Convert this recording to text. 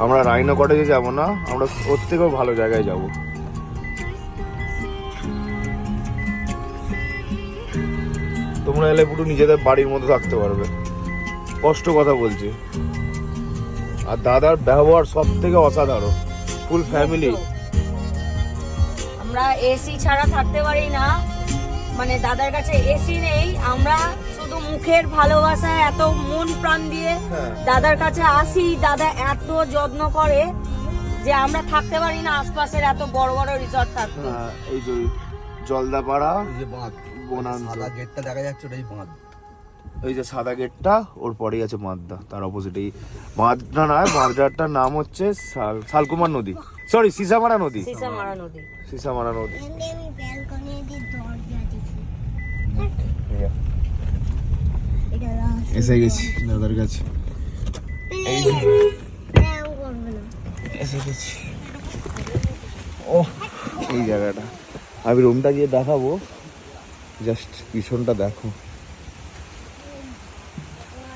আমরা রাইনো কটেজে যাবো না, আমরা ওর থেকেও ভালো জায়গায় যাব। তোমরা এলে পুরো নিজেদের বাড়ির মতো থাকতে পারবে, কষ্ট কথা বলছি। আর দাদার ব্যবহার সব থেকে অসাধারণ, ফুল ফ্যামিলি। আমরা এসি ছাড়া থাকতে পারি না, মানে দাদার কাছে এসি নেই, আমরা শুধু মুখের ভালোবাসা এত মন প্রাণ দিয়ে দাদার কাছে আসি। দাদা এত যত্ন করে যে আমরা থাকতে পারি না আশপাশের এত বড় বড় রিসর্ট থাকতে। এই যে জলদাপাড়া, এই যে বাঁধ, সাদা গেটটা দেখা যাচ্ছে ওটাই বাঁধ। এই যে সাদা গেটটা, ওর পরেই আছে বাঁধটা, তার অপোজিটেই। বাঁধটা নয়, বাঁধটার নাম হচ্ছে শালকুমার নদী, সরি সিসামারা নদী। সিসামারা নদী, সিসামারা নদী। এসে গেছি দাদার কাছে, এসে গেছি। ও এই জায়গাটা আমি রুমটা গিয়ে দেখাবো, জাস্ট পিছনটা দেখো।